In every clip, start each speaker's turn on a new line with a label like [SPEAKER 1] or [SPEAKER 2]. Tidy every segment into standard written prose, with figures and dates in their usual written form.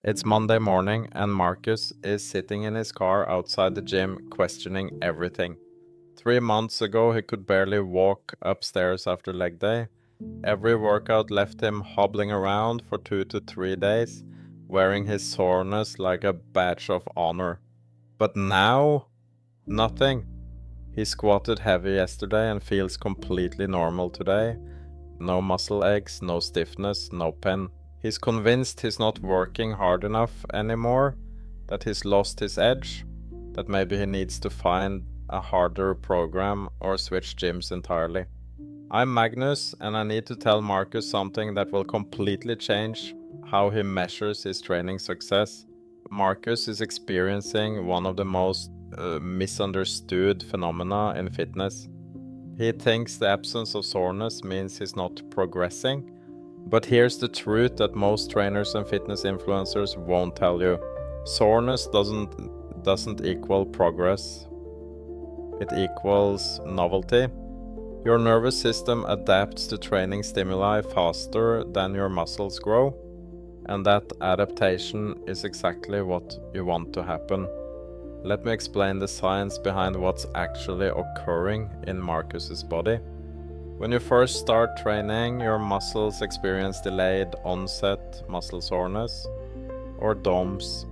[SPEAKER 1] It's Monday morning and Marcus is sitting in his car outside the gym questioning everything. 3 months ago he could barely walk upstairs after leg day. Every workout left him hobbling around for 2 to 3 days, wearing his soreness like a badge of honor. But now, nothing. He squatted heavy yesterday and feels completely normal today. No muscle aches, no stiffness, no pain. He's convinced he's not working hard enough anymore, that he's lost his edge, that maybe he needs to find a harder program or switch gyms entirely. I'm Magnus, and I need to tell Marcus something that will completely change how he measures his training success. Marcus is experiencing one of the most misunderstood phenomena in fitness. He thinks the absence of soreness means he's not progressing. But here's the truth that most trainers and fitness influencers won't tell you. Soreness doesn't equal progress. It equals novelty. Your nervous system adapts to training stimuli faster than your muscles grow, and that adaptation is exactly what you want to happen. Let me explain the science behind what's actually occurring in Marcus's body. When you first start training, your muscles experience delayed onset muscle soreness, or DOMS.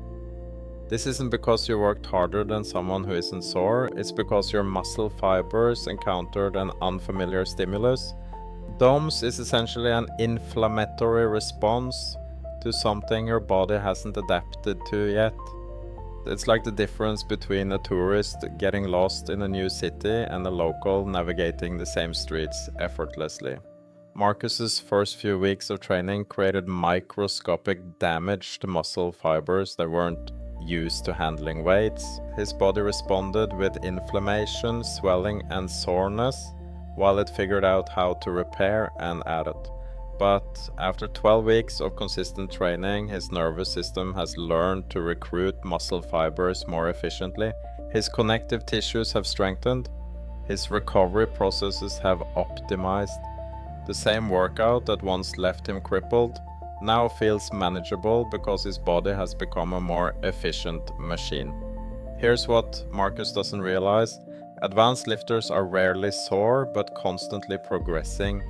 [SPEAKER 1] This isn't because you worked harder than someone who isn't sore, it's because your muscle fibers encountered an unfamiliar stimulus. DOMS is essentially an inflammatory response to something your body hasn't adapted to yet. It's like the difference between a tourist getting lost in a new city and a local navigating the same streets effortlessly. Marcus's first few weeks of training created microscopic damage to muscle fibers that weren't used to handling weights. His body responded with inflammation, swelling, and soreness while it figured out how to repair and add it. But after 12 weeks of consistent training, his nervous system has learned to recruit muscle fibers more efficiently. His connective tissues have strengthened. His recovery processes have optimized. The same workout that once left him crippled now feels manageable because his body has become a more efficient machine. Here's what Marcus doesn't realize. Advanced lifters are rarely sore but constantly progressing.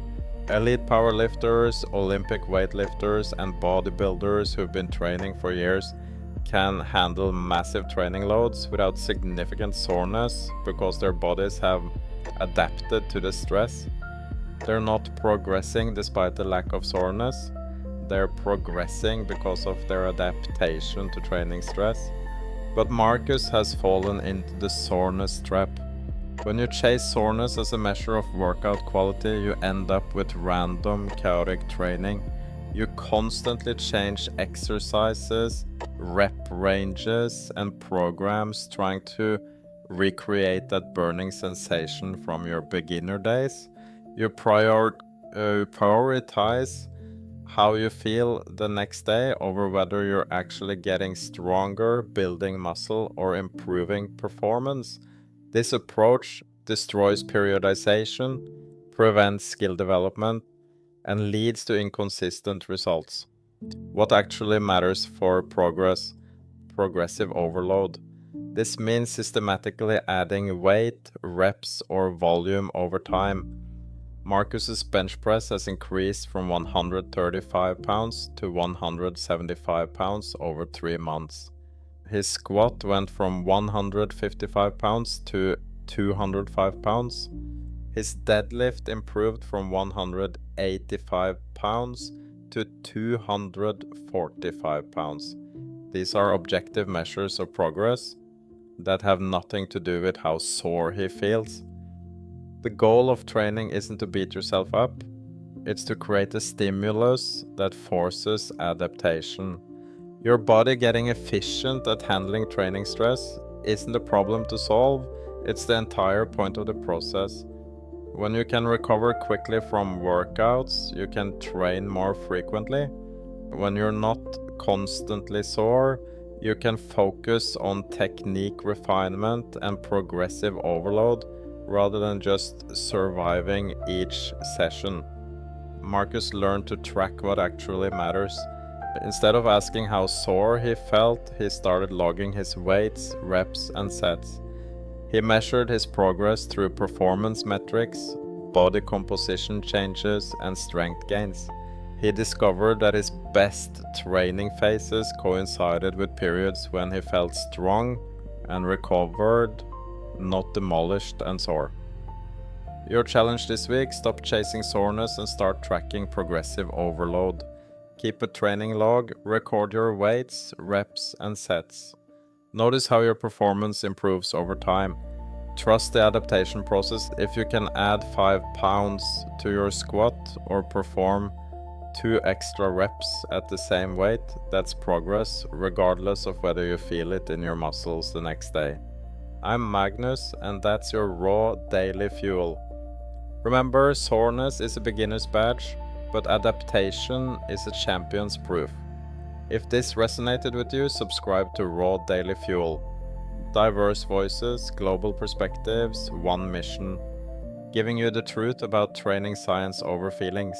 [SPEAKER 1] Elite powerlifters, Olympic weightlifters, and bodybuilders who've been training for years can handle massive training loads without significant soreness because their bodies have adapted to the stress. They're not progressing despite the lack of soreness. They're progressing because of their adaptation to training stress. But Marcus has fallen into the soreness trap. When you chase soreness as a measure of workout quality, you end up with random, chaotic training. You constantly change exercises, rep ranges, and programs trying to recreate that burning sensation from your beginner days. You prioritize how you feel the next day over whether you're actually getting stronger, building muscle, or improving performance. This approach destroys periodization, prevents skill development, and leads to inconsistent results. What actually matters for progressive overload. This means systematically adding weight, reps, or volume over time. Marcus's bench press has increased from 135 pounds to 175 pounds over 3 months. His squat went from 155 pounds to 205 pounds. His deadlift improved from 185 pounds to 245 pounds. These are objective measures of progress that have nothing to do with how sore he feels. The goal of training isn't to beat yourself up, it's to create a stimulus that forces adaptation. Your body getting efficient at handling training stress isn't a problem to solve, it's the entire point of the process. When you can recover quickly from workouts, you can train more frequently. When you're not constantly sore, you can focus on technique refinement and progressive overload rather than just surviving each session. Marcus learned to track what actually matters. Instead of asking how sore he felt, he started logging his weights, reps, and sets. He measured his progress through performance metrics, body composition changes, and strength gains. He discovered that his best training phases coincided with periods when he felt strong and recovered, not demolished and sore. Your challenge this week: stop chasing soreness and start tracking progressive overload. Keep a training log, record your weights, reps, and sets. Notice how your performance improves over time. Trust the adaptation process. If you can add 5 pounds to your squat or perform 2 extra reps at the same weight, that's progress, regardless of whether you feel it in your muscles the next day. I'm Magnus, and that's your raw daily fuel. Remember, soreness is a beginner's badge, but adaptation is a champion's proof. If this resonated with you, subscribe to Raw Daily Fuel. Diverse voices, global perspectives, one mission. Giving you the truth about training science over feelings.